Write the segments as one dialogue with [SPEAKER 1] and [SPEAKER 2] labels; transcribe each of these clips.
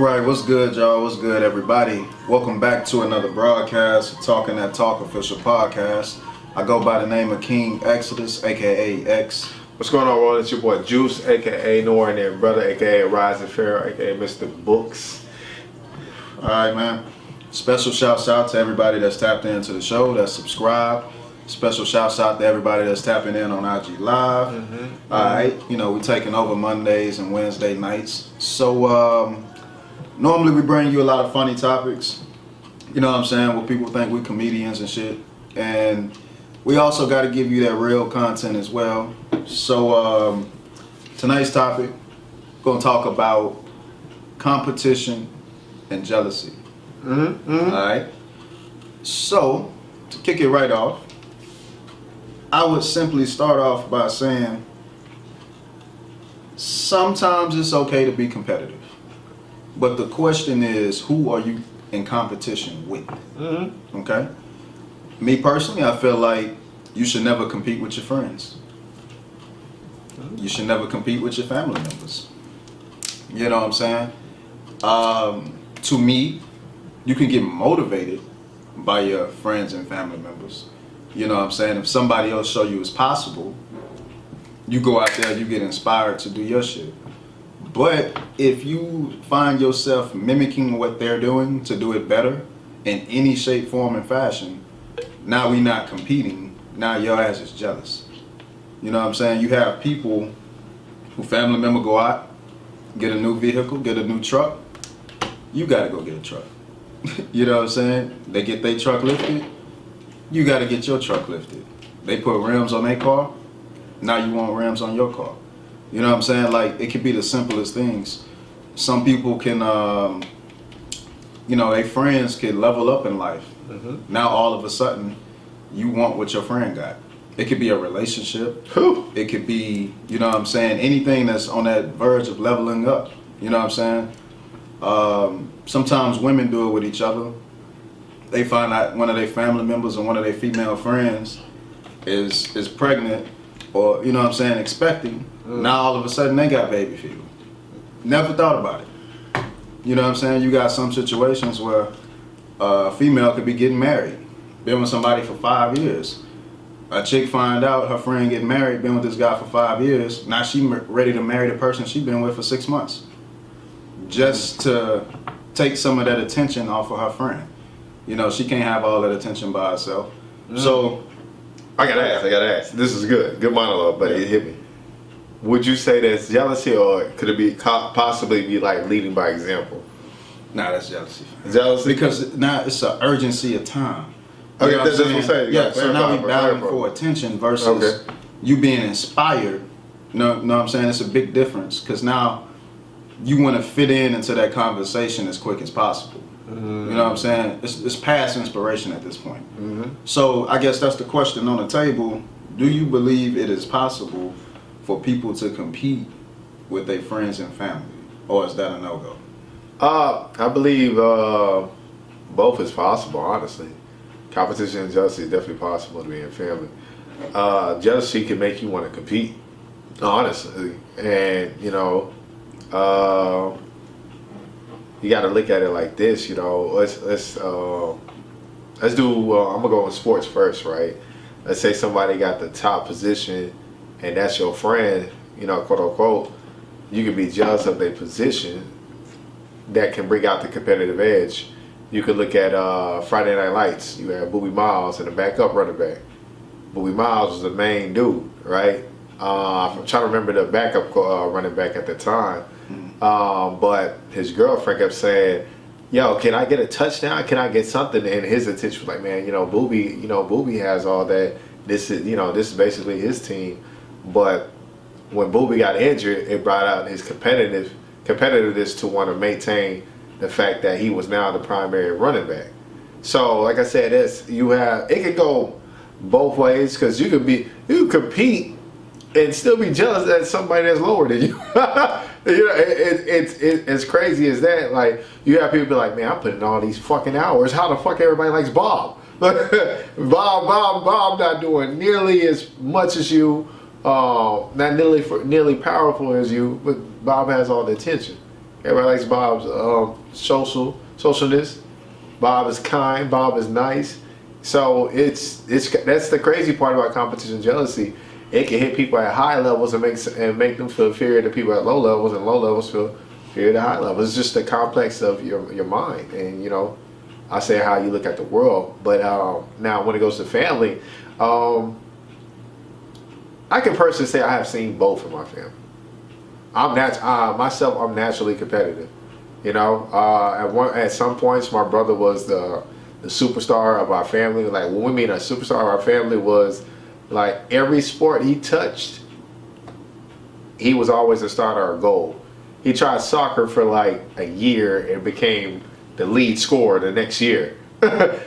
[SPEAKER 1] Alright, what's good, y'all? What's good, everybody? Welcome back to another broadcast, Talking That Talk official podcast. I go by the name of King Exodus, aka X.
[SPEAKER 2] What's going on, Ron? It's your boy Juice, aka Nor, and then brother, aka Rising Pharaoh, aka Mr. Books.
[SPEAKER 1] Alright, man. Special shouts out to everybody that's tapped into the show, that's subscribed. Special shouts out to everybody that's tapping in on IG Live. Alright, you know, we're taking over Mondays and Wednesday nights. So, normally we bring you a lot of funny topics, you know what I'm saying, where people think we comedians and shit. And we also got to give you that real content as well. So tonight's topic, we're going to talk about competition and jealousy. Alright. So, to kick it right off, I would simply start off by saying, sometimes it's okay to be competitive. But the question is, who are you in competition with? Okay? Me personally, I feel like you should never compete with your friends. You should never compete with your family members. You know what I'm saying? To me, you can get motivated by your friends and family members. You know what I'm saying? If somebody else show you it's possible, you go out there, you get inspired to do your shit. But if you find yourself mimicking what they're doing to do it better in any shape, form, and fashion, now we not competing. Now your ass is jealous. You know what I'm saying? You have people who family member go out, get a new vehicle, get a new truck. You gotta go get a truck. You know what I'm saying? They get their truck lifted. You gotta get your truck lifted. They put rims on their car. Now you want rims on your car. You know what I'm saying? Like, it could be the simplest things. Some people can, their friends can level up in life. Now all of a sudden, you want what your friend got. It could be a relationship. It could be, you know what I'm saying, anything that's on that verge of leveling up. You know what I'm saying? Sometimes women do it with each other. They find out one of their family members or one of their female friends is pregnant or, you know what I'm saying, expecting. Now all of a sudden they got baby fever. Never thought about it. You know what I'm saying? You got some situations where a female could be getting married, been with somebody for 5 years. A chick find out her friend getting married, been with this guy for 5 years. Now she ready to marry the person she been with for 6 months. Just to take some of that attention off of her friend. You know, she can't have all that attention by herself. So,
[SPEAKER 2] I gotta ask. This is good monologue, but it hit me. Would you say that's jealousy, or could it be possibly be like leading by example?
[SPEAKER 1] nah, that's jealousy.
[SPEAKER 2] Jealousy?
[SPEAKER 1] Because now it's an urgency of time.
[SPEAKER 2] Okay,
[SPEAKER 1] You know
[SPEAKER 2] that's
[SPEAKER 1] what
[SPEAKER 2] what
[SPEAKER 1] I'm
[SPEAKER 2] I'm saying.
[SPEAKER 1] Yeah, so now we battling for attention versus you being inspired. You know what I'm saying? It's a big difference because now you want to fit into that conversation as quick as possible. You know what I'm saying? It's past inspiration at this point. So I guess that's the question on the table. Do you believe it is possible for people to compete with their friends and family? Or is that a no-go?
[SPEAKER 2] I believe both is possible, honestly. Competition and jealousy is definitely possible to be in family. Jealousy can make you want to compete, honestly. And, you got to look at it like this, let's do, I'm going to go in sports first, right? Let's say somebody got the top position and that's your friend, quote unquote, you can be jealous of their position. That can bring out the competitive edge. You could look at Friday Night Lights. You have Boobie Miles and the backup running back. Boobie Miles was the main dude, right? I'm trying to remember the backup running back at the time. But his girlfriend kept saying, yo, can I get a touchdown? Can I get something? And his attention was like, man, Boobie has all that. This is basically his team. But when Boobie got injured, it brought out his competitiveness to want to maintain the fact that he was now the primary running back. So, like I said, it could go both ways because you could compete and still be jealous at somebody that's lower than you. It's crazy as that. Like, you have people be like, man, I'm putting in all these fucking hours. How the fuck everybody likes Bob? Bob not doing nearly as much as you, not nearly powerful as you, but Bob has all the attention. Everybody likes Bob's socialness. Bob is kind. Bob is nice. So it's that's the crazy part about competition jealousy. It can hit people at high levels and make them feel inferior to people at low levels, and low levels feel inferior to high levels. It's just the complex of your mind, and I say how you look at the world. But now when it goes to family, I can personally say I have seen both in my family. I'm naturally competitive. At some points, my brother was the superstar of our family. Like, when we mean a superstar of our family, was like every sport he touched, he was always a starter or goal. He tried soccer for like a year and became the lead scorer the next year.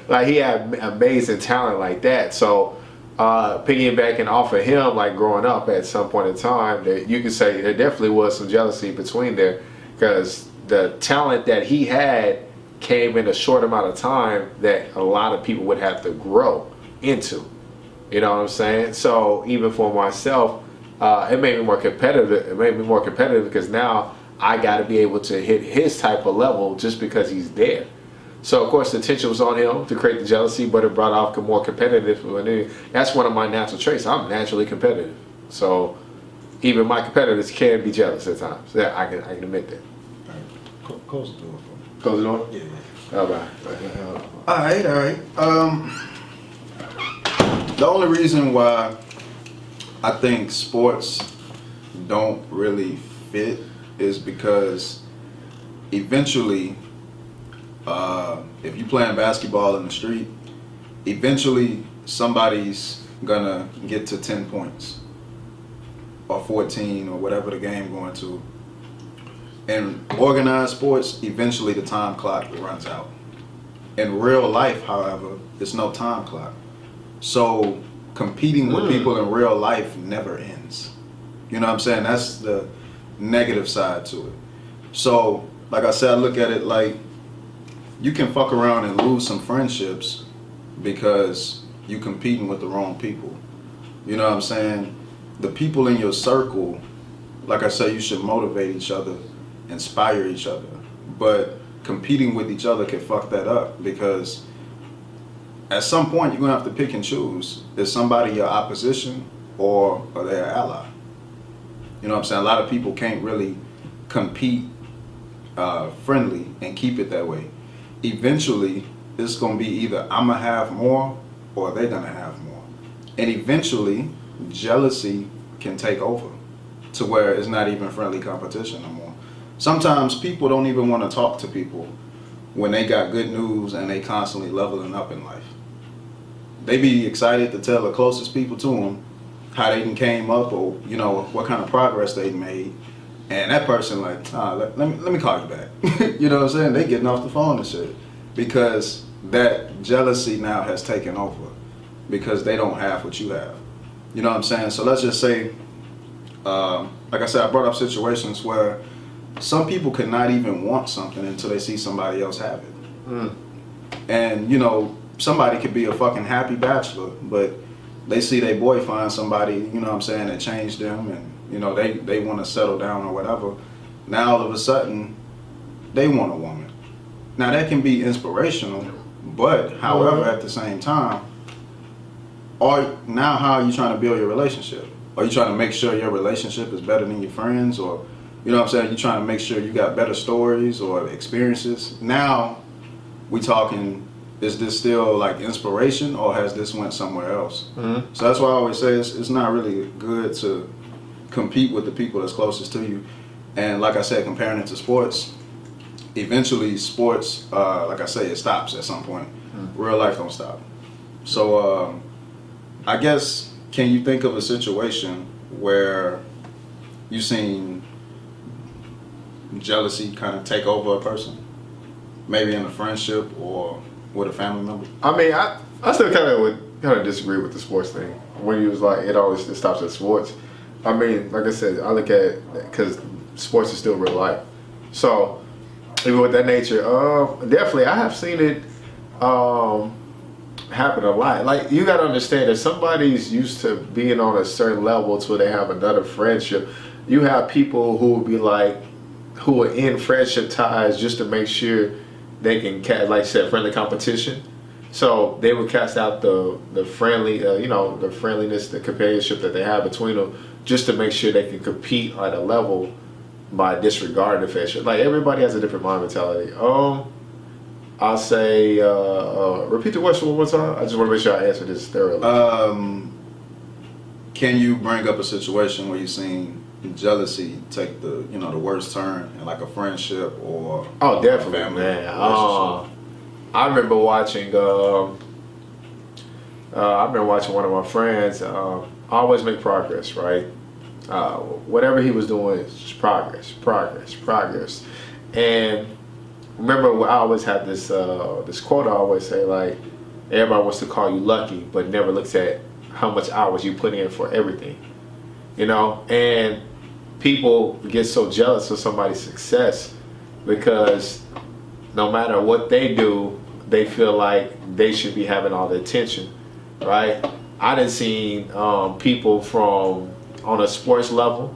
[SPEAKER 2] Like, he had amazing talent like that. So piggybacking off of him, like growing up at some point in time, that you could say there definitely was some jealousy between there, because the talent that he had came in a short amount of time that a lot of people would have to grow into. You know what I'm saying? So even for myself, it made me more competitive. It made me more competitive because now I got to be able to hit his type of level just because he's there. So of course the attention was on him to create the jealousy, but it brought out more competitive. That's one of my natural traits. I'm naturally competitive. So even my competitors can be jealous at times. Yeah, I can admit that.
[SPEAKER 1] Close the door for me.
[SPEAKER 2] Close the door?
[SPEAKER 1] Yeah.
[SPEAKER 2] All right.
[SPEAKER 1] All right. The only reason why I think sports don't really fit is because eventually, if you're playing basketball in the street, eventually somebody's gonna get to 10 points or 14 or whatever the game going to. In organized sports, eventually the time clock runs out. In real life, however, there's no time clock. So competing with people in real life never ends. You know what I'm saying? That's the negative side to it. So, like I said, I look at it like you can fuck around and lose some friendships because you competing with the wrong people. You know what I'm saying? The people in your circle, like I said, you should motivate each other, inspire each other. But competing with each other can fuck that up, because at some point you're gonna have to pick and choose. Is somebody your opposition or are they an ally? You know what I'm saying? A lot of people can't really compete friendly and keep it that way. Eventually, it's gonna be either I'm gonna have more or they're gonna have more. And eventually, jealousy can take over to where it's not even friendly competition no more. Sometimes people don't even want to talk to people when they got good news and they constantly leveling up in life. They be excited to tell the closest people to them how they came up, or what kind of progress they made, and that person like, let me call you back. You know what I'm saying? They getting off the phone and shit because that jealousy now has taken over because they don't have what you have. You know what I'm saying? So let's just say, like I said, I brought up situations where some people could not even want something until they see somebody else have it. And somebody could be a fucking happy bachelor, but they see their boy find somebody, that changed them, and they want to settle down or whatever. Now all of a sudden they want a woman. Now that can be inspirational, but however, at the same time, how are you trying to build your relationship? Are you trying to make sure your relationship is better than your friends, or you're trying to make sure you got better stories or experiences? Now we talking, is this still like inspiration, or has this went somewhere else? So that's why I always say it's not really good to compete with the people that's closest to you. And like I said, comparing it to sports, eventually sports, like I say, it stops at some point. Real life don't stop. So I guess, can you think of a situation where you seen jealousy kind of take over a person? Maybe in a friendship or with a family member?
[SPEAKER 2] I mean, I still kind of disagree with the sports thing. When you was like, it stops at sports. I mean, like I said, I look at it because sports is still real life. So even with that nature, definitely I have seen it happen a lot. Like, you gotta understand, if somebody's used to being on a certain level to where they have another friendship, you have people who will be like, who are in friendship ties just to make sure they can, like I said, friendly competition. So they would cast out the friendly, the friendliness, the companionship that they have between them, just to make sure they can compete at a level by disregarding the friendship. Like everybody has a different mind mentality. I'll say, repeat the question one more time. I just want to make sure I answer this thoroughly.
[SPEAKER 1] Can you bring up a situation where you've seen jealousy take the the worst turn in like a friendship or
[SPEAKER 2] Oh, definitely,
[SPEAKER 1] family
[SPEAKER 2] man.
[SPEAKER 1] relationship?
[SPEAKER 2] I remember watching. I remember watching one of my friends. Always make progress, right? Whatever he was doing, is just progress, progress, progress. And remember, I always had this this quote. I always say, like, everybody wants to call you lucky, but never looks at how much hours you put in for everything. And people get so jealous of somebody's success because no matter what they do, they feel like they should be having all the attention, right? I done seen people from on a sports level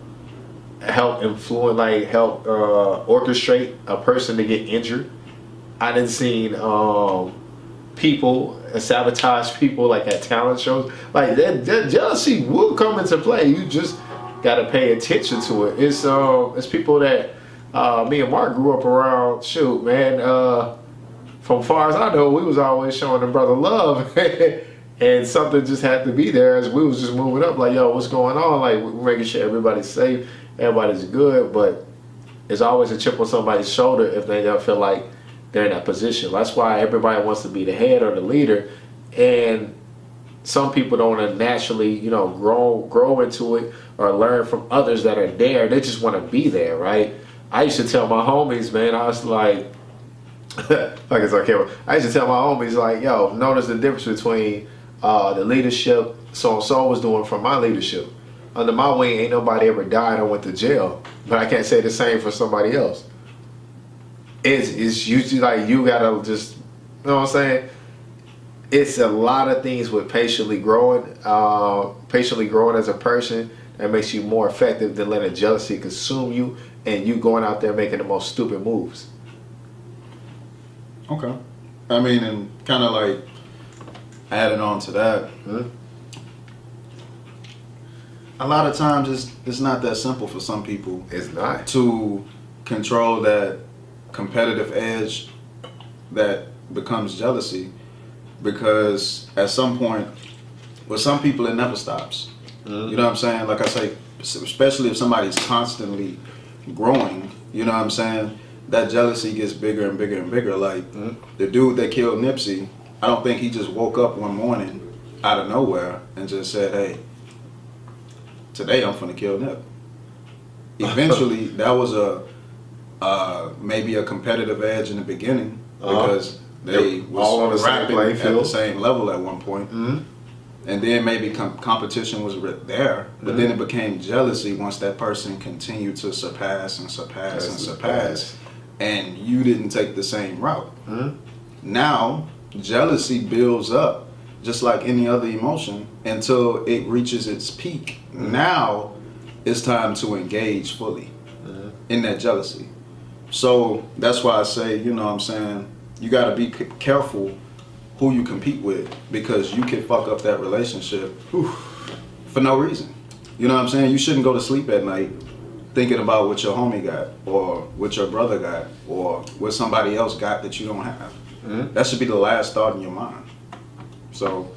[SPEAKER 2] help influence, like help orchestrate a person to get injured. I done seen people sabotage people like at talent shows. Like that jealousy will come into play. You just gotta pay attention to it. It's people that me and Mark grew up around. Shoot, man. From far as I know, we was always showing the brother love, and something just had to be there as we was just moving up. Like, yo, what's going on? Like, we're making sure everybody's safe, everybody's good, but it's always a chip on somebody's shoulder if they don't feel like they're in that position. That's why everybody wants to be the head or the leader, and some people don't want to naturally, grow into it or learn from others that are there. They just want to be there, right? I used to tell my homies, man, I was like, like it's on camera. I used to tell my homies, like, yo, notice the difference between the leadership so-and-so was doing from my leadership. Under my wing, ain't nobody ever died or went to jail. But I can't say the same for somebody else. It's usually like you gotta just, you know what I'm saying? It's a lot of things with patiently growing as a person that makes you more effective than letting jealousy consume you and you going out there making the most stupid moves.
[SPEAKER 1] Okay. I mean, and kind of like adding on to that, a lot of times it's not that simple for some people.
[SPEAKER 2] It's not.
[SPEAKER 1] To control that competitive edge that becomes jealousy, because at some point, with some people, it never stops. You know what I'm saying? Like I say, especially if somebody's constantly growing, you know what I'm saying? That jealousy gets bigger and bigger and bigger. Like the dude that killed Nipsey, I don't think he just woke up one morning out of nowhere and just said, hey, today I'm finna kill Nip. Eventually, that was maybe a competitive edge in the beginning because they
[SPEAKER 2] all on the
[SPEAKER 1] was
[SPEAKER 2] same
[SPEAKER 1] rapping
[SPEAKER 2] playing
[SPEAKER 1] at
[SPEAKER 2] field.
[SPEAKER 1] the same level at one point. And then maybe competition was there, but then it became jealousy once that person continued to surpass and surpass and surpass, and you didn't take the same route. Now, jealousy builds up just like any other emotion until it reaches its peak. Now, it's time to engage fully in that jealousy. So that's why I say, you know what I'm saying, you got to be careful who you compete with, because you can fuck up that relationship for no reason. You know what I'm saying? You shouldn't go to sleep at night thinking about what your homie got or what your brother got or what somebody else got that you don't have. That should be the last thought in your mind. So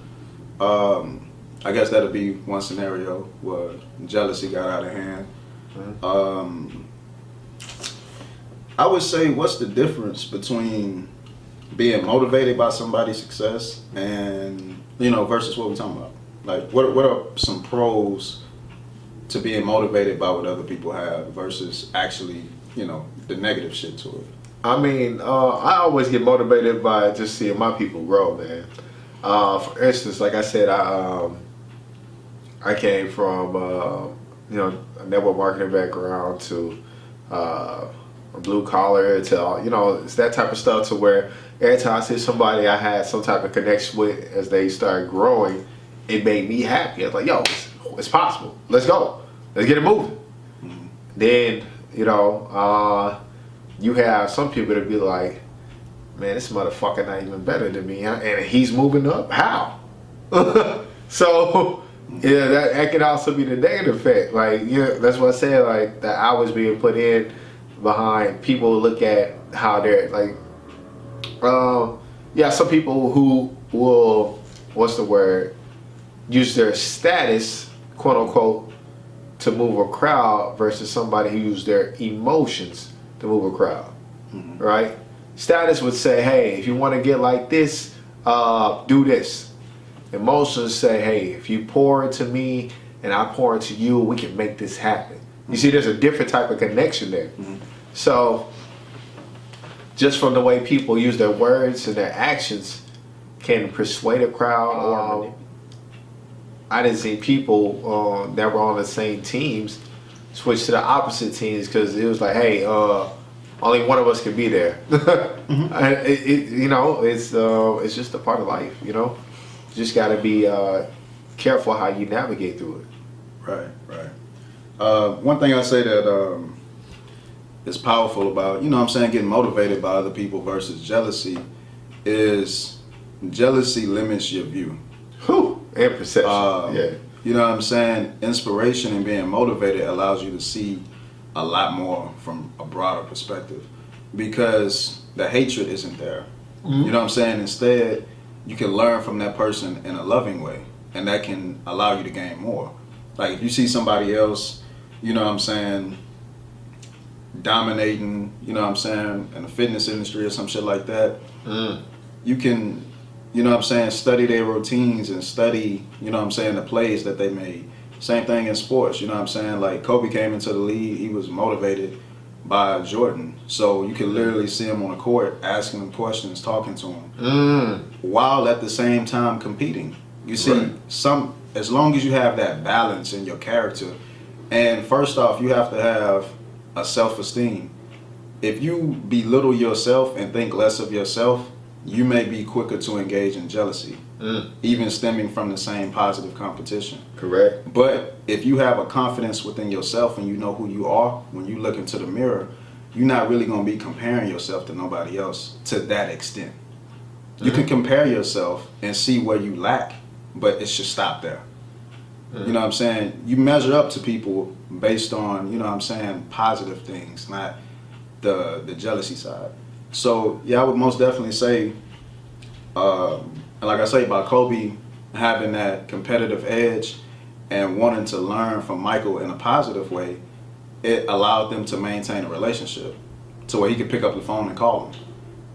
[SPEAKER 1] I guess that'll be one scenario where jealousy got out of hand. I would say, what's the difference between being motivated by somebody's success and, versus what we're talking about? Like, what are some pros to being motivated by what other people have versus actually, the negative shit to it?
[SPEAKER 2] I mean, I always get motivated by just seeing my people grow, man. For instance, like I said, I came from, a network marketing background to a blue collar to, it's that type of stuff to where every time I see somebody I had some type of connection with as they started growing, it made me happy. I was like, yo, it's possible. Let's go. Let's get it moving. Then, You know, you have some people that be like, man, this motherfucker not even better than me, and he's moving up. How? So, yeah, that can also be the negative effect. Like, yeah, that's what I said. Like, the hours being put in behind people look at how they're like. Yeah, some people who will, what's the word, use their status, quote unquote, to move a crowd versus somebody who use their emotions to move a crowd, right? Status would say, hey, if you want to get like this, do this. Emotions say, hey, if you pour into me and I pour into you, we can make this happen. You see, there's a different type of connection there. So, just from the way people use their words and their actions can persuade a crowd. I didn't see people that were on the same teams switch to the opposite teams because it was like, hey, only one of us can be there. You know, it's just a part of life. You know, you just got to be careful how you navigate through it.
[SPEAKER 1] Right. One thing I say that is powerful about, you know what I'm saying, getting motivated by other people versus jealousy is jealousy limits your view.
[SPEAKER 2] And perception. Yeah.
[SPEAKER 1] You know what I'm saying? Inspiration and being motivated allows you to see a lot more from a broader perspective because the hatred isn't there. You know what I'm saying? Instead, you can learn from that person in a loving way, and that can allow you to gain more. Like if you see somebody else, you know what I'm saying, dominating, you know what I'm saying, in the fitness industry or some shit like that, you can, you know what I'm saying, study their routines and study, you know what I'm saying, the plays that they made. Same thing in sports, you know what I'm saying? Like Kobe came into the league, he was motivated by Jordan. So you can literally see him on the court asking him questions, talking to him, while at the same time competing. You see, as long as you have that balance in your character, and first off, you have to have a self-esteem. If you belittle yourself and think less of yourself, you may be quicker to engage in jealousy, even stemming from the same positive competition.
[SPEAKER 2] Correct.
[SPEAKER 1] But if you have a confidence within yourself and you know who you are, when you look into the mirror, you're not really going to be comparing yourself to nobody else to that extent. You can compare yourself and see where you lack, but it should stop there. You know what I'm saying? You measure up to people based on, you know what I'm saying, positive things, not the jealousy side. So, yeah, I would most definitely say, and like I say, by Kobe having that competitive edge and wanting to learn from Michael in a positive way, it allowed them to maintain a relationship to where he could pick up the phone and call him.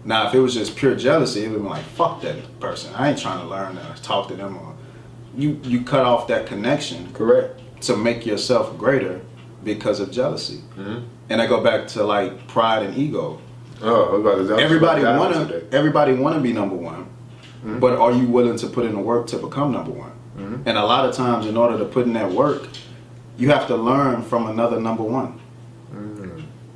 [SPEAKER 1] Now, if it was just pure jealousy, it would have been like, fuck that person. I ain't trying to learn to talk to them. Or you cut off that connection.
[SPEAKER 2] Correct.
[SPEAKER 1] To make yourself greater because of jealousy. And I go back to like pride and ego. Everybody wanna be number one, but are you willing to put in the work to become number one? And a lot of times, in order to put in that work, you have to learn from another number one.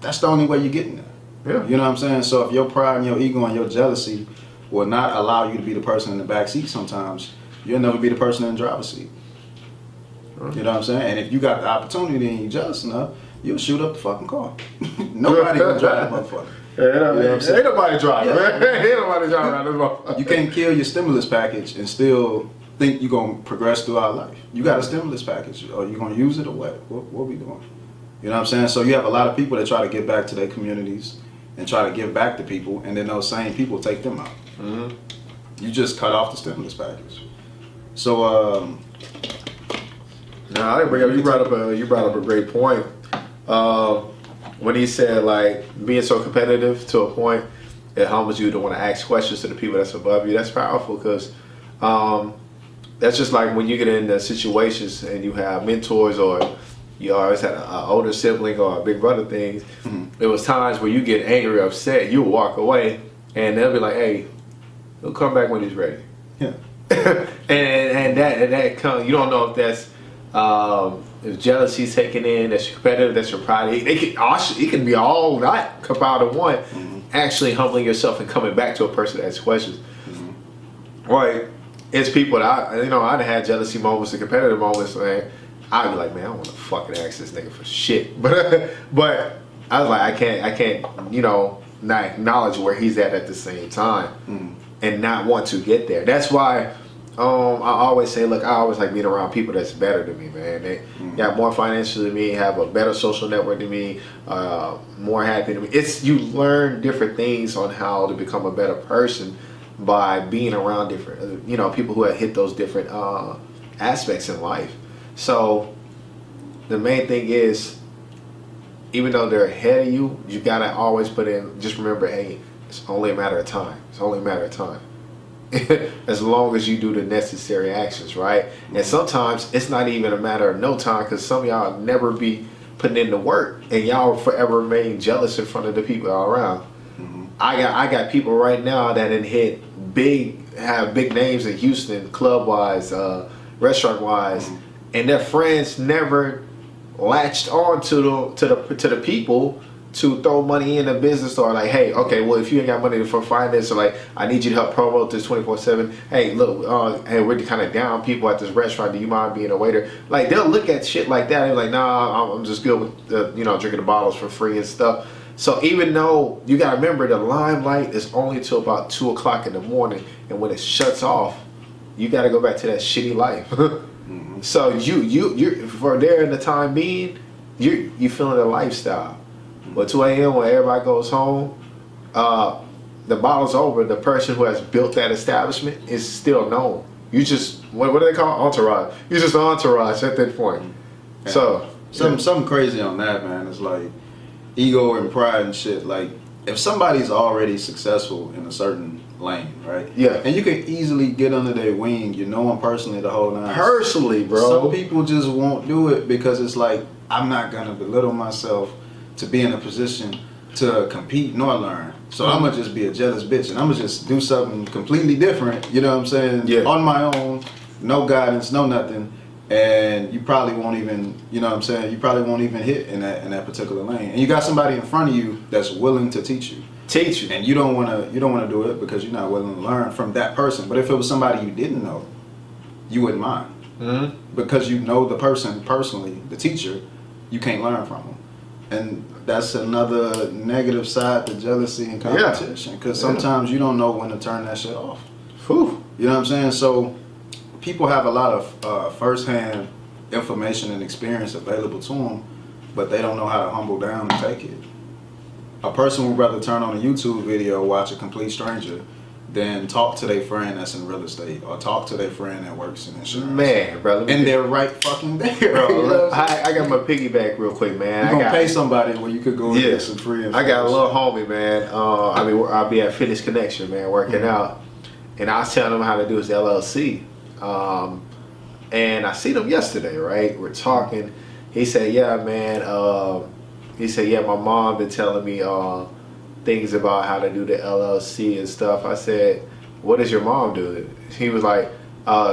[SPEAKER 1] That's the only way you're getting there.
[SPEAKER 2] Yeah.
[SPEAKER 1] You know what I'm saying? So if your pride and your ego and your jealousy will not allow you to be the person in the back seat sometimes, you'll never be the person in the driver's seat. You know what I'm saying? And if you got the opportunity and you're jealous enough, you'll shoot up the fucking car. Nobody can drive that motherfucker.
[SPEAKER 2] Ain't nobody driving, man. Ain't nobody driving around this motherfucker.
[SPEAKER 1] You can't kill your stimulus package and still think you're going to progress throughout life. You got a stimulus package. Are you going to use it or what? What are we doing? You know what I'm saying? So you have a lot of people that try to give back to their communities and try to give back to people, and then those same people take them out. You just cut off the stimulus package. So,
[SPEAKER 2] I didn't bring up. You brought up a great point. When he said like being so competitive to a point it humbles you to want to ask questions to the people that's above you. That's powerful because that's just like when you get into situations and you have mentors or you always had an older sibling or a big brother things. There was times where you get angry or upset, you walk away and they'll be like, hey, he'll come back when he's ready.
[SPEAKER 1] yeah.
[SPEAKER 2] and that comes, you don't know if that's if jealousy's taken in, that's your competitive, that's your pride. It can be all that compiled in one. Actually humbling yourself and coming back to a person that asks questions. Right. It's people that I done had jealousy moments and competitive moments, man. I'd be like, man, I don't want to fucking ask this nigga for shit. But I was like, I can't, you know, not acknowledge where he's at the same time, and not want to get there. That's why I always say, look, I always like being around people that's better than me, man. They got more financial than me, have a better social network than me, more happy than me. It's, you learn different things on how to become a better person by being around different, you know, people who have hit those different aspects in life. So the main thing is, even though they're ahead of you, you gotta always put in, just remember, hey, it's only a matter of time. It's only a matter of time. As long as you do the necessary actions, right? And sometimes it's not even a matter of no time, because some of y'all never be putting in the work, and y'all will forever remain jealous in front of the people all around. I got people right now that have big names in Houston, club wise, restaurant wise, and their friends never latched on to the people to throw money in a business, or like, hey, okay, well, if you ain't got money for finance, or like, I need you to help promote this 24/7. Hey, look, hey, we're kind of down people at this restaurant. Do you mind being a waiter? Like, they'll look at shit like that and be like, nah, I'm just good with you know, drinking the bottles for free and stuff. So even though you gotta remember, the limelight is only till about 2 o'clock in the morning, and when it shuts off, you gotta go back to that shitty life. So you for there in the time being, you feeling the lifestyle. But 2 a.m. when everybody goes home, the bottle's over. The person who has built that establishment is still known. You just, what do they call it? Entourage. You're just an entourage at that point.
[SPEAKER 1] Yeah.
[SPEAKER 2] So
[SPEAKER 1] something crazy on that, man. It's like ego and pride and shit. Like, if somebody's already successful in a certain lane, right?
[SPEAKER 2] Yeah.
[SPEAKER 1] And you can easily get under their wing. You know them personally the whole nine.
[SPEAKER 2] Personally, bro.
[SPEAKER 1] Some people just won't do it because it's like, I'm not gonna belittle myself to be in a position to compete nor learn. So I'm gonna just be a jealous bitch, and I'm gonna just do something completely different, you know what I'm saying?
[SPEAKER 2] Yeah.
[SPEAKER 1] On my own, no guidance, no nothing. And you probably won't even, you know what I'm saying? You probably won't even hit in that particular lane. And you got somebody in front of you that's willing to teach you. And you don't wanna do it because you're not willing to learn from that person. But if it was somebody you didn't know, you wouldn't mind. Because you know the person personally, the teacher, you can't learn from them. And that's another negative side to jealousy and competition. Because sometimes you don't know when to turn that shit off.
[SPEAKER 2] Whew.
[SPEAKER 1] You know what I'm saying? So people have a lot of first-hand information and experience available to them, but they don't know how to humble down and take it. A person would rather turn on a YouTube video, watch a complete stranger, than talk to their friend that's in real estate, or talk to their friend that works in insurance.
[SPEAKER 2] Man, bro.
[SPEAKER 1] And they're right fucking there.
[SPEAKER 2] Bro,
[SPEAKER 1] You know
[SPEAKER 2] I got my piggyback real quick, man.
[SPEAKER 1] You're gonna pay somebody where you could go and get some free information.
[SPEAKER 2] I got a little homie, man. I'll be at Fitness Connection, man, working out. And I was telling him how to do his LLC. And I seen him yesterday, right? We're talking. He said, yeah, man. He said, yeah, my mom been telling me things about how to do the LLC and stuff. I said, what does your mom do? He was like,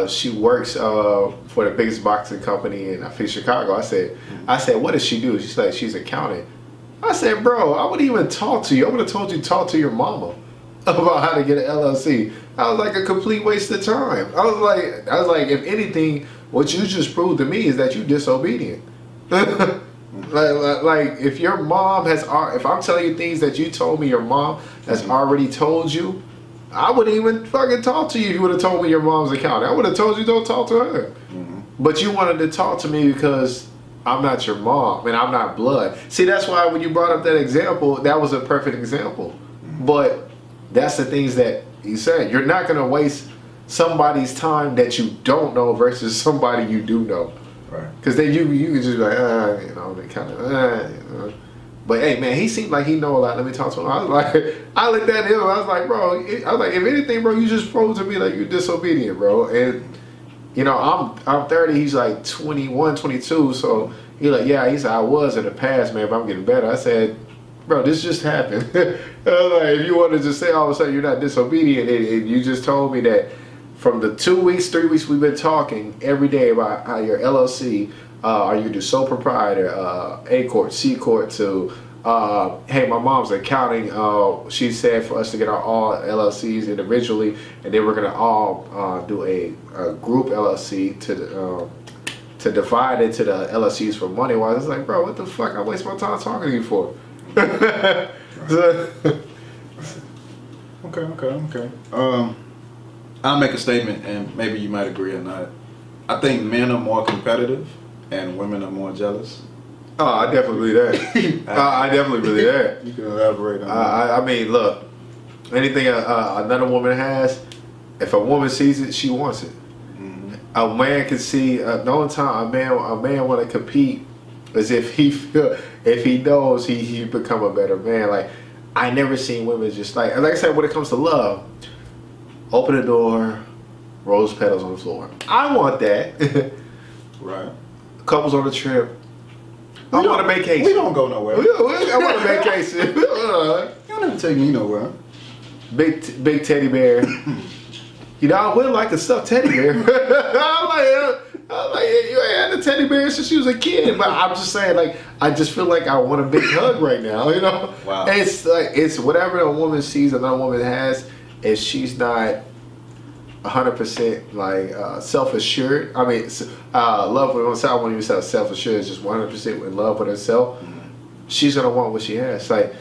[SPEAKER 2] she works for the biggest boxing company in, I think, Chicago. I said, what does she do? She's like, she's accounting. I said, bro, I wouldn't even talk to you. I would have told you to talk to your mama about how to get an LLC. I was like, a complete waste of time. I was like, if anything, what you just proved to me is that you disobedient. Like if your mom has, if I'm telling you things that you told me your mom has already told you, I wouldn't even fucking talk to you if you would have told me your mom's account. I would have told you don't talk to her. But you wanted to talk to me because I'm not your mom and I'm not blood. See, that's why when you brought up that example, that was a perfect example. But that's the things that you said. You're not going to waste somebody's time that you don't know versus somebody you do know.
[SPEAKER 1] Right.
[SPEAKER 2] Because then you can just be like, you know, they kind of, you know. But hey, man, he seemed like he know a lot. Let me talk to him. I was like, I looked at him. I was like, bro, I was like, if anything, bro, you just proved to me like you're disobedient, bro. And you know, I'm 30. He's like 21, 22. So he like, yeah. He said, I was in the past, man, but I'm getting better. I said, bro, this just happened. I was like, if you want to just say all of a sudden you're not disobedient, and you just told me that. From the 2 weeks, 3 weeks we've been talking every day about how your LLC, are you the sole proprietor, A Corp, C Corp, to, hey, my mom's accounting. She said for us to get our all LLCs individually, and then we're gonna all do a group LLC to divide into the LLCs for money wise. It's like, bro, what the fuck? I waste my time talking to you for.
[SPEAKER 1] Okay. I'll make a statement, and maybe you might agree or not. I think men are more competitive, and women are more jealous.
[SPEAKER 2] Oh, I definitely believe that. I definitely believe that.
[SPEAKER 1] You can elaborate on that.
[SPEAKER 2] I mean, look, anything another woman has, if a woman sees it, she wants it.
[SPEAKER 1] Mm-hmm.
[SPEAKER 2] A man can see. The only time a man want to compete is if he knows he become a better man. Like, I never seen women just like I said, when it comes to love, open the door, rose petals on the floor. I want that.
[SPEAKER 1] Right.
[SPEAKER 2] Couples on a trip. I want a vacation.
[SPEAKER 1] We don't go nowhere.
[SPEAKER 2] I want a vacation.
[SPEAKER 1] Y'all never take me nowhere.
[SPEAKER 2] Big teddy bear. You know, I would like a stuffed teddy bear. I'm like, you ain't had a teddy bear since you was a kid. But I'm just saying, like, I just feel like I want a big hug right now. You know,
[SPEAKER 1] Wow.
[SPEAKER 2] It's like it's whatever a woman sees another woman has, if she's not 100% like self-assured. I mean, love with herself. I wouldn't even say self-assured. It's just 100% in love with herself. Mm-hmm. She's gonna want what she has. Like,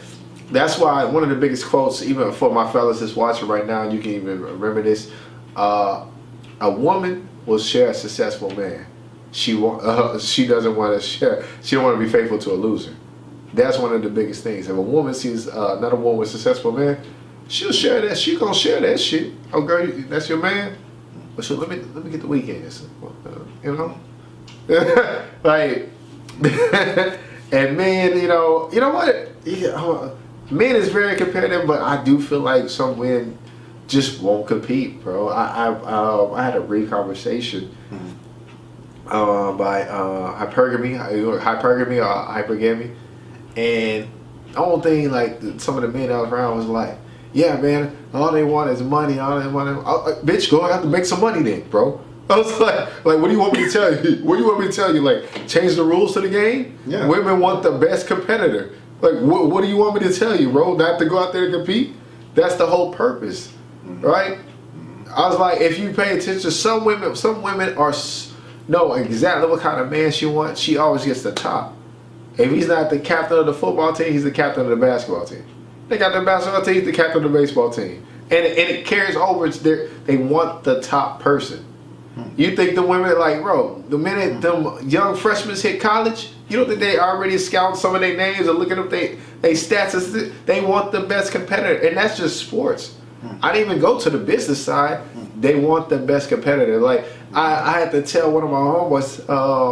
[SPEAKER 2] that's why one of the biggest quotes, even for my fellas that's watching right now, you can even remember this. A woman will share a successful man. She doesn't want to share. She don't want to be faithful to a loser. That's one of the biggest things. If a woman sees another woman with a successful man, she'll share that. She gonna share that shit. Oh, girl, that's your man. But so let me get the weekends. You know, like, and men, you know what? Yeah, men is very competitive, but I do feel like some men just won't compete, bro. I had a great conversation by hypergamy or hypergamy, and the only thing, like, some of the men I was around was like, yeah, man, all they want is money. Bitch, go have to make some money then, bro. I was like, what do you want me to tell you? What do you want me to tell you? Like, change the rules to the game?
[SPEAKER 1] Yeah.
[SPEAKER 2] Women want the best competitor. Like, what do you want me to tell you, bro? Not to go out there and compete? That's the whole purpose, right? I was like, if you pay attention, some women know exactly what kind of man she wants. She always gets the top. If he's not the captain of the football team, he's the captain of the basketball team. They got the basketball team, he's the captain of the baseball team. And it carries over. They want the top person. You think the women, like, bro, the minute them young freshmen hit college, you don't think they already scout some of their names and looking up they stats? They want the best competitor, and that's just sports. I didn't even go to the business side. They want the best competitor. Like, I had to tell one of my homeboys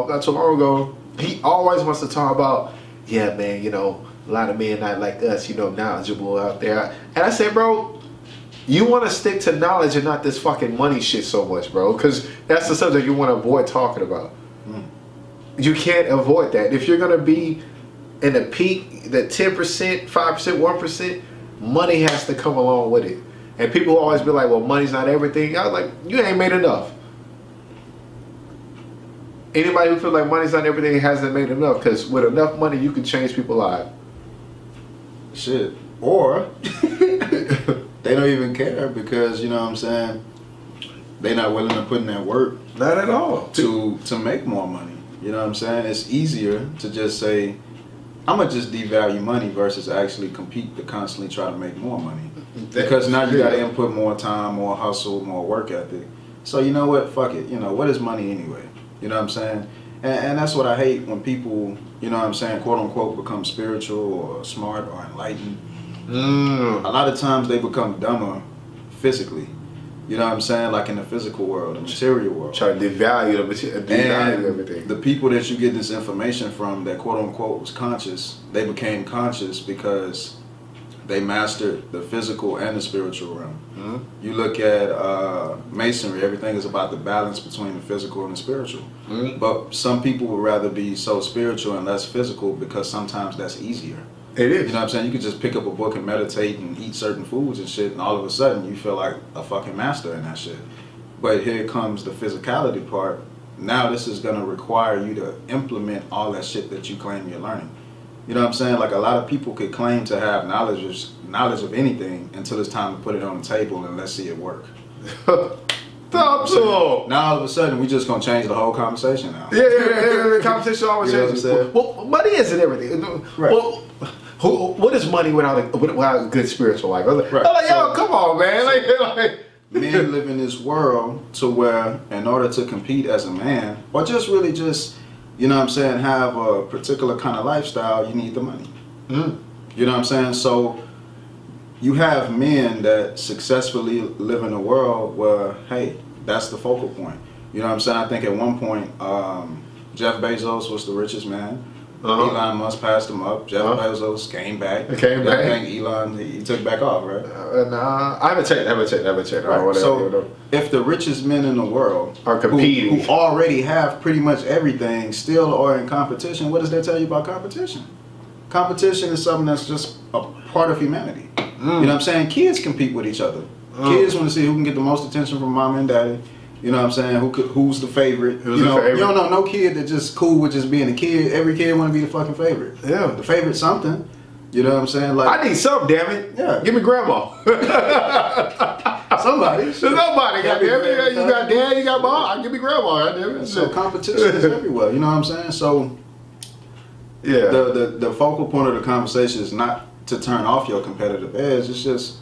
[SPEAKER 2] not too long ago, he always wants to talk about, yeah, man, you know, a lot of men not like us, you know, knowledgeable out there. And I said, bro, you want to stick to knowledge and not this fucking money shit so much, bro, because that's the subject you want to avoid talking about. You can't avoid that. If you're going to be in the peak, the 10%, 5%, 1%, money has to come along with it. And people always be like, well, money's not everything. I was like, you ain't made enough. Anybody who feels like money's not everything hasn't made enough, because with enough money, you can change people's lives.
[SPEAKER 1] Shit. Or they don't even care because, you know what I'm saying, they're not willing to put in that work.
[SPEAKER 2] Not at all.
[SPEAKER 1] To make more money. You know what I'm saying? It's easier to just say, I'm going to just devalue money versus actually compete to constantly try to make more money. Because now you got to input more time, more hustle, more work ethic. So you know what? Fuck it. You know, what is money anyway? You know what I'm saying? And that's what I hate when people, you know what I'm saying, quote unquote, become spiritual or smart or enlightened. A lot of times they become dumber physically. You know what I'm saying? Like in the physical world, the material world.
[SPEAKER 2] Try to devalue everything.
[SPEAKER 1] The people that you get this information from that quote unquote was conscious, they became conscious because they mastered the physical and the spiritual realm. Mm-hmm. You look at masonry, everything is about the balance between the physical and the spiritual. Mm-hmm. But some people would rather be so spiritual and less physical because sometimes that's easier.
[SPEAKER 2] It is.
[SPEAKER 1] You know what I'm saying? You could just pick up a book and meditate and eat certain foods and shit, and all of a sudden you feel like a fucking master in that shit. But here comes the physicality part. Now this is going to require you to implement all that shit that you claim you're learning. You know what I'm saying? Like, a lot of people could claim to have knowledge of anything until it's time to put it on the table and let's see it work.
[SPEAKER 2] So
[SPEAKER 1] now all of a sudden we just gonna change the whole conversation now.
[SPEAKER 2] Yeah. The conversation always
[SPEAKER 1] You know
[SPEAKER 2] changes.
[SPEAKER 1] what I'm saying?
[SPEAKER 2] Well, money isn't everything.
[SPEAKER 1] Right.
[SPEAKER 2] Well, What is money without a good spiritual life? I'm like,
[SPEAKER 1] Right.
[SPEAKER 2] I'm like, yo,
[SPEAKER 1] So-
[SPEAKER 2] come on, man. Like,
[SPEAKER 1] Men live in this world to where, in order to compete as a man, or just really just, you know what I'm saying, have a particular kind of lifestyle, you need the money.
[SPEAKER 2] mm,
[SPEAKER 1] You know what I'm saying? So you have men that successfully live in a world where, hey, that's the focal point. You know what I'm saying? I think at one point, Jeff Bezos was the richest man.
[SPEAKER 2] Uh-huh.
[SPEAKER 1] Elon Musk passed him up. Jeff
[SPEAKER 2] Uh-huh.
[SPEAKER 1] Bezos came back.
[SPEAKER 2] Came back.
[SPEAKER 1] I think Elon, he took back off, right?
[SPEAKER 2] nah, I haven't checked.
[SPEAKER 1] Right.
[SPEAKER 2] Whatever,
[SPEAKER 1] So if the richest men in the world
[SPEAKER 2] Are competing.
[SPEAKER 1] who already have pretty much everything, still are in competition, what does that tell you about competition? Competition is something that's just a part of humanity. You know what I'm saying? Kids compete with each other. Kids want to see who can get the most attention from mom and daddy. You know what I'm saying? Who's the favorite?
[SPEAKER 2] Who's
[SPEAKER 1] you
[SPEAKER 2] the
[SPEAKER 1] know,
[SPEAKER 2] favorite?
[SPEAKER 1] You don't know no kid that just cool with just being a kid. Every kid want to be the fucking favorite.
[SPEAKER 2] Yeah.
[SPEAKER 1] The favorite something. You know what I'm saying? Like
[SPEAKER 2] I need some, damn it.
[SPEAKER 1] Yeah.
[SPEAKER 2] Give me grandma.
[SPEAKER 1] somebody.
[SPEAKER 2] There's nobody.
[SPEAKER 1] Gotta be
[SPEAKER 2] Goddamn it.
[SPEAKER 1] favorite,
[SPEAKER 2] You got dad, you got mom. Give me grandma. Goddamn it.
[SPEAKER 1] So competition is everywhere. You know what I'm saying? So
[SPEAKER 2] Yeah.
[SPEAKER 1] the focal point of the conversation is not to turn off your competitive edge. It's just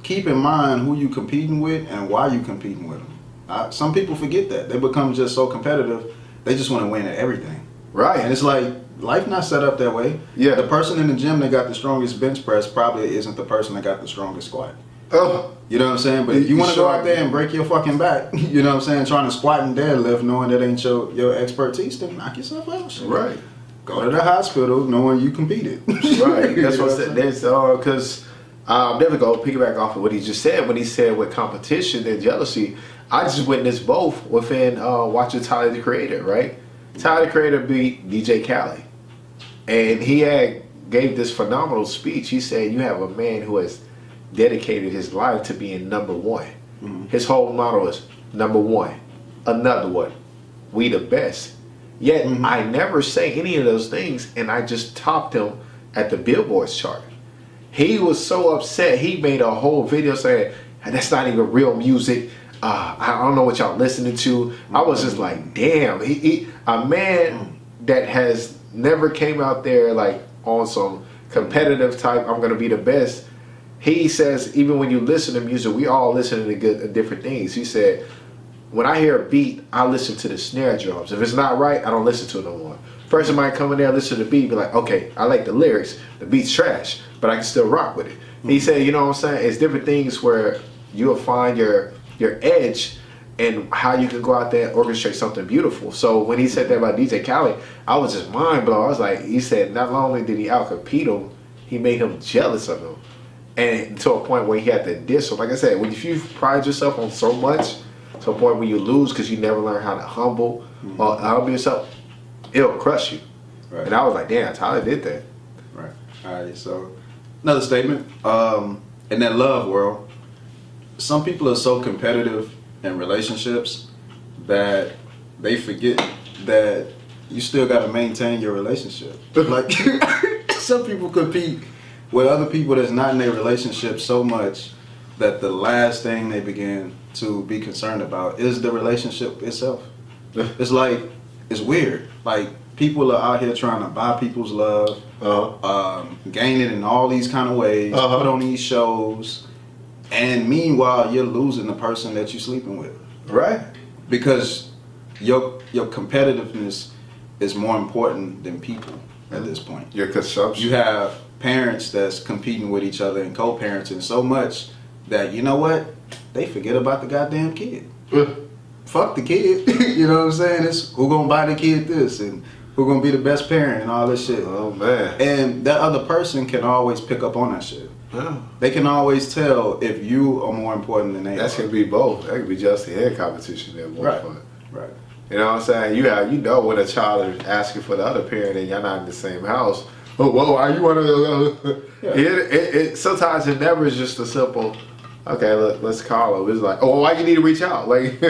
[SPEAKER 1] keep in mind who you competing with and why you competing with them. Some people forget that. They become just so competitive, they just want to win at everything.
[SPEAKER 2] Right.
[SPEAKER 1] And it's like, life not set up that way.
[SPEAKER 2] Yeah.
[SPEAKER 1] The person in the gym that got the strongest bench press probably isn't the person that got the strongest squat.
[SPEAKER 2] Oh.
[SPEAKER 1] You know what I'm saying? But if you
[SPEAKER 2] You
[SPEAKER 1] want to go
[SPEAKER 2] sure-
[SPEAKER 1] out there and break your fucking back, you know what I'm saying, trying to squat and deadlift knowing that ain't your expertise, then knock yourself out. Shit.
[SPEAKER 2] Right.
[SPEAKER 1] Go to the hospital knowing you competed.
[SPEAKER 2] Right. That's
[SPEAKER 1] You know
[SPEAKER 2] what I
[SPEAKER 1] I'm
[SPEAKER 2] said. There's because I'm never gonna piggyback off of what he just said when he said with competition and jealousy. I just witnessed both within watching Tyler the Creator. Right. Tyler the Creator beat DJ Khaled, and he gave this phenomenal speech. He said, "You have a man who has dedicated his life to being number one. His whole motto is number one, another one, we the best." Yet I never say any of those things, and I just topped him at the Billboards chart. He was so upset. He made a whole video saying, "That's not even real music. I don't know what y'all listening to." I was just like, damn. A man that has never came out there like on some competitive type, I'm gonna be the best. He says, even when you listen to music, we all listen to different things. He said, when I hear a beat, I listen to the snare drums. If it's not right, I don't listen to it no more. Person might come in there, listen to the beat, be like, okay, I like the lyrics. The beat's trash, but I can still rock with it. He said, you know what I'm saying? It's different things where you'll find your edge and how you can go out there and orchestrate something beautiful. So when he said that about DJ Khaled, I was just mind blown. I was like, he said not only did he outcompete him, he made him jealous of him. And to a point where he had to diss him. Like I said, if you pride yourself on so much, to a point where you lose because you never learn how to humble yourself, it'll crush you.
[SPEAKER 1] Right.
[SPEAKER 2] And I was like, damn, Tyler did that.
[SPEAKER 1] Right. All right. So another statement. In that love world, some people are so competitive in relationships that they forget that you still got to maintain your relationship. Like some people compete with other people that's not in their relationship so much that the last thing they begin to be concerned about is the relationship itself. It's like, it's weird. Like, people are out here trying to buy people's love, gain it in all these kind of ways, put on these shows, and meanwhile, you're losing the person that you're sleeping with.
[SPEAKER 2] Right.
[SPEAKER 1] Because your competitiveness is more important than people at this point.
[SPEAKER 2] Your consumption.
[SPEAKER 1] You have parents that's competing with each other and co-parenting so much that, you know what, they forget about the goddamn kid. Fuck the kid. You know what I'm saying? It's who gonna buy the kid this and who gonna be the best parent and all this shit.
[SPEAKER 2] Oh, man.
[SPEAKER 1] And that other person can always pick up on that shit.
[SPEAKER 2] Yeah.
[SPEAKER 1] They can always tell if you are more important than they
[SPEAKER 2] That's
[SPEAKER 1] are.
[SPEAKER 2] going to be both. That could be just the head competition at one
[SPEAKER 1] Right.
[SPEAKER 2] point.
[SPEAKER 1] Right.
[SPEAKER 2] You know what I'm saying? You know when a child is asking for the other parent and you're not in the same house. Oh, well, why you want to?
[SPEAKER 1] Yeah.
[SPEAKER 2] Sometimes it never is just a simple, okay, let's call him. It's like, oh, why you need to reach out? Like,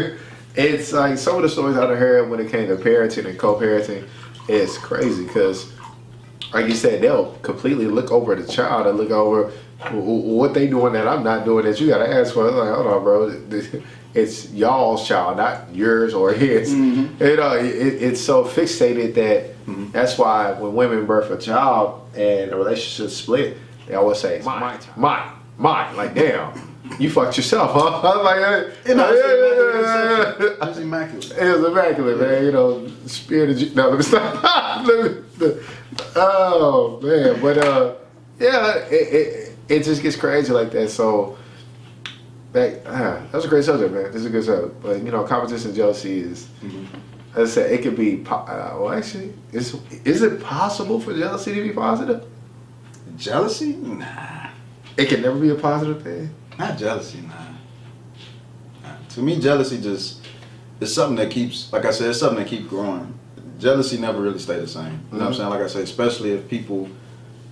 [SPEAKER 2] it's like some of the stories I've heard when it came to parenting and co-parenting, it's crazy because, like you said, they'll completely look over the child and look over what they doing that I'm not doing that you got to ask for. It's like, hold on, bro. It's y'all's child, not yours or his. It's so fixated that that's why when women birth a child, and the relationship split, they always say, mine. Like, damn, you fucked yourself, huh? I'm like,
[SPEAKER 1] It was immaculate.
[SPEAKER 2] It was immaculate, man. You know, spirit of no, let me stop. Oh man, but yeah, it just gets crazy like that. So that's a great subject, man. This is a good subject. But you know, competition and jealousy is, as I said, it could be. Well, actually, is it possible for jealousy to be positive?
[SPEAKER 1] Jealousy? Nah.
[SPEAKER 2] It can never be a positive thing.
[SPEAKER 1] Not jealousy, nah. To me, jealousy just it's something that keeps, like I said, it's something that keeps growing. Jealousy never really stay the same. You know what I'm saying? Like I say, especially if people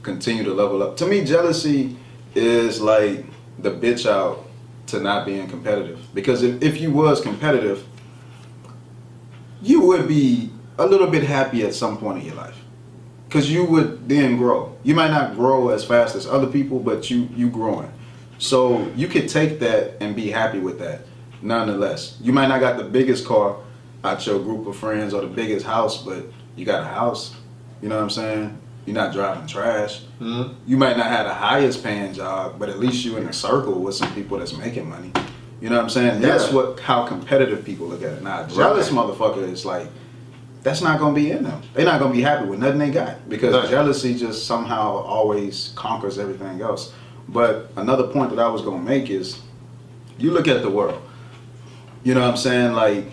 [SPEAKER 1] continue to level up. To me, jealousy is like the bitch out to not being competitive. Because if you was competitive, you would be a little bit happy at some point in your life. Because you would then grow. You might not grow as fast as other people, but you growing. So you could take that and be happy with that. Nonetheless, you might not got the biggest car out your group of friends or the biggest house, but you got a house. You know what I'm saying? You're not driving trash. Mm-hmm. You might not have the highest paying job, but at least you in a circle with some people that's making money. You know what I'm saying? That's how competitive people look at it. Now, a jealous motherfucker is like, that's not gonna be in them. They're not gonna be happy with nothing they got because jealousy just somehow always conquers everything else. But another point that I was gonna make is, you look at the world. You know what I'm saying? Like,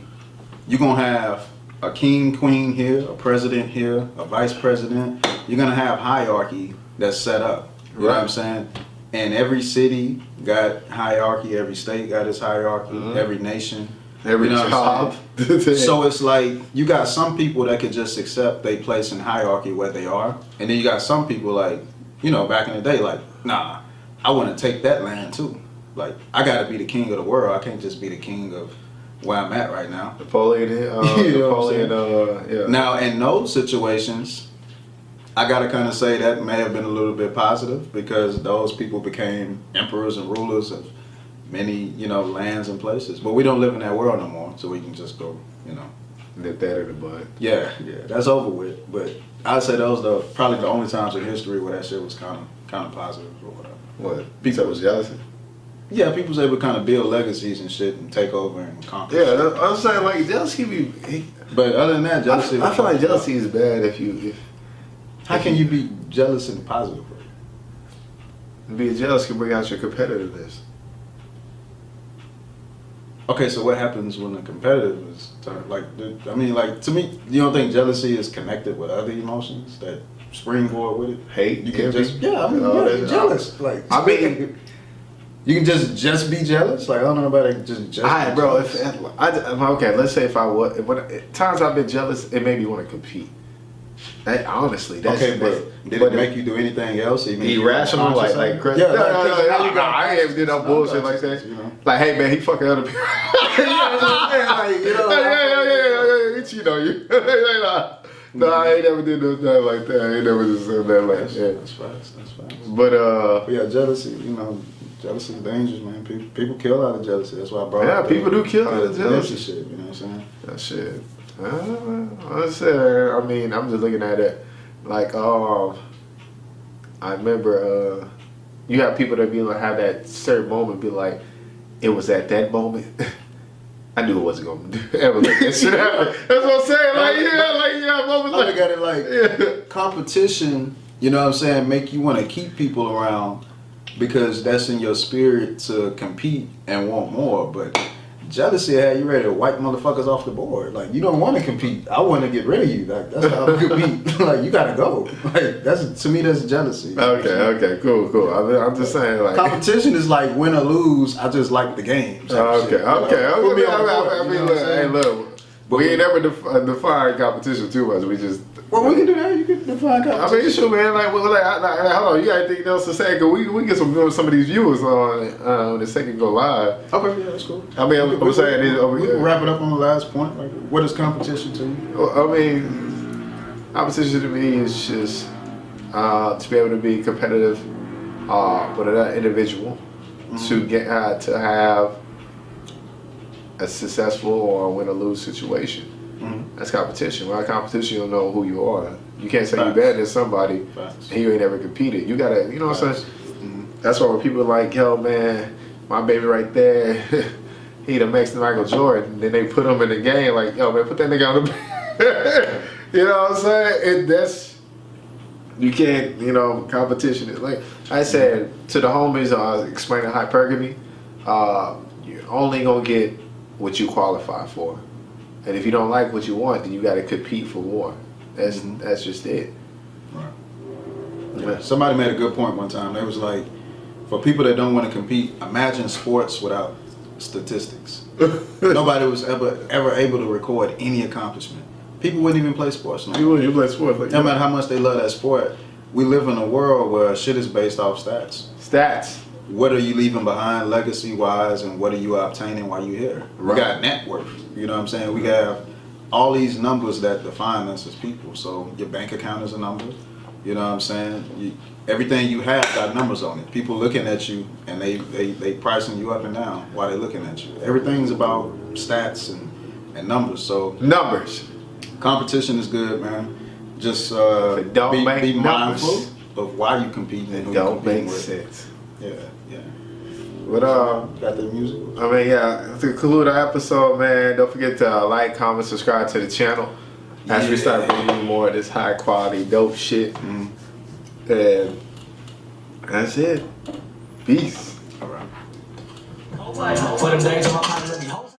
[SPEAKER 1] you're gonna have a king, queen here, a president here, a vice president. You're gonna have hierarchy that's set up. You know what I'm saying? And every city got hierarchy. Every state got its hierarchy. Every nation.
[SPEAKER 2] Every job.
[SPEAKER 1] So it's like you got some people that could just accept they place in hierarchy where they are, and then you got some people like, you know, back in the day, like, nah, I want to take that land too. Like, I got to be the king of the world. I can't just be the king of where I'm at right now.
[SPEAKER 2] Napoleon. Yeah.
[SPEAKER 1] Now, in those situations, I got to kind of say that may have been a little bit positive because those people became emperors and rulers of many, you know, lands and places. But we don't live in that world no more, so we can just go, you know.
[SPEAKER 2] Nip that in the bud.
[SPEAKER 1] Yeah, that's over with. But I'd say those are probably the only times in history where that shit was kind of positive or whatever.
[SPEAKER 2] What? People was jealousy?
[SPEAKER 1] Yeah, people was able to kind of build legacies and shit and take over and conquer.
[SPEAKER 2] Yeah, I'm saying like jealousy be.
[SPEAKER 1] But other than that, jealousy.
[SPEAKER 2] I feel like jealousy is bad if
[SPEAKER 1] how can you be jealous in a positive way?
[SPEAKER 2] Being jealous can bring out your competitiveness.
[SPEAKER 1] Okay, so what happens when the competitive is like? I mean, like, to me, you don't think jealousy is connected with other emotions that springboard with it?
[SPEAKER 2] Hate,
[SPEAKER 1] you can just you're jealous. Like, I mean, you can just be jealous. Like, I don't know about it. Just
[SPEAKER 2] alright, bro. Okay, let's say if I was, times I've been jealous, it made me want to compete. Honestly, that's
[SPEAKER 1] okay. But did it make you do anything else?
[SPEAKER 2] Irrational, like crazy. I ain't did no bullshit like that. You know? Like, hey man, he fucking other people. You know. No, I ain't never did nothing like that. I ain't never just said that like that.
[SPEAKER 1] That's fast.
[SPEAKER 2] But
[SPEAKER 1] yeah, jealousy. You know, jealousy is dangerous, man. People kill out of jealousy. That's why I brought.
[SPEAKER 2] Yeah, people do kill out of jealousy.
[SPEAKER 1] Shit. You know what I'm saying?
[SPEAKER 2] That shit. I mean, I'm just looking at it like, I remember you have people that be like, have that certain moment, be like, it was at that moment. I knew it wasn't gonna ever let that shit happen. That's what I'm saying. Like, you have moments
[SPEAKER 1] like. I look at it like competition. You know what I'm saying? Make you want to keep people around because that's in your spirit to compete and want more, but. Jealousy had you ready to wipe motherfuckers off the board. Like, you don't want to compete. I want to get rid of you. Like, that's how I compete. Like, you gotta go. Like, to me, that's jealousy.
[SPEAKER 2] Okay, cool. I'm just saying, like,
[SPEAKER 1] competition is like win or lose. I just like the game.
[SPEAKER 2] Okay. Look, we ain't ever defined competition too much. We just.
[SPEAKER 1] Well, we can do that. You can define competition.
[SPEAKER 2] I mean, sure, man. Like, hold on. You got anything else to say? Cause we get some of these viewers on the second go live.
[SPEAKER 1] Okay, yeah, that's cool.
[SPEAKER 2] I mean, I'm saying
[SPEAKER 1] we can wrap it up on the last point. Like, what is competition to you?
[SPEAKER 2] Well, I mean, competition to me is just to be able to be competitive with another individual, to get to have a successful or win or lose situation. That's competition. Without competition, you don't know who you are. You can't say you're
[SPEAKER 1] Facts.
[SPEAKER 2] better than somebody
[SPEAKER 1] Facts.
[SPEAKER 2] and you ain't ever competed. You gotta, you know what I'm
[SPEAKER 1] Facts.
[SPEAKER 2] saying? That's why when people are like, yo, man, my baby right there, he the next Michael Jordan. Then they put him in the game, like, yo, man, put that nigga on the You know what I'm saying? That's, you can't, you know, competition is like I said to the homies, explaining hypergamy, you're only gonna get what you qualify for. And if you don't like what you want, then you gotta compete for more. That's just it.
[SPEAKER 1] Right.
[SPEAKER 2] Yeah.
[SPEAKER 1] Somebody made a good point one time. They was like, for people that don't want to compete, imagine sports without statistics. Nobody was ever able to record any accomplishment. People wouldn't even play sports no more.
[SPEAKER 2] You play sports like
[SPEAKER 1] No matter how much they love that sport, we live in a world where shit is based off stats.
[SPEAKER 2] stats.
[SPEAKER 1] What are you leaving behind legacy wise, and what are you obtaining while you're here?
[SPEAKER 2] Right.
[SPEAKER 1] We got net worth. You know what I'm saying? We have all these numbers that define us as people. So your bank account is a number. You know what I'm saying? Everything you have got numbers on it. People looking at you and they pricing you up and down while they're looking at you. Everything's about stats and numbers. So
[SPEAKER 2] Numbers.
[SPEAKER 1] competition is good, man. Just
[SPEAKER 2] it don't make
[SPEAKER 1] be
[SPEAKER 2] numbers,
[SPEAKER 1] mindful of why you competing and who
[SPEAKER 2] It
[SPEAKER 1] you
[SPEAKER 2] don't
[SPEAKER 1] competing
[SPEAKER 2] make
[SPEAKER 1] with.
[SPEAKER 2] sense.
[SPEAKER 1] Yeah.
[SPEAKER 2] But
[SPEAKER 1] Got the music?
[SPEAKER 2] I mean, yeah, to conclude our episode, man, don't forget to like, comment, subscribe to the channel as we start bringing you more of this high quality, dope shit. And that's it. Peace.
[SPEAKER 1] All right.
[SPEAKER 3] For them days of my partner, let me hold.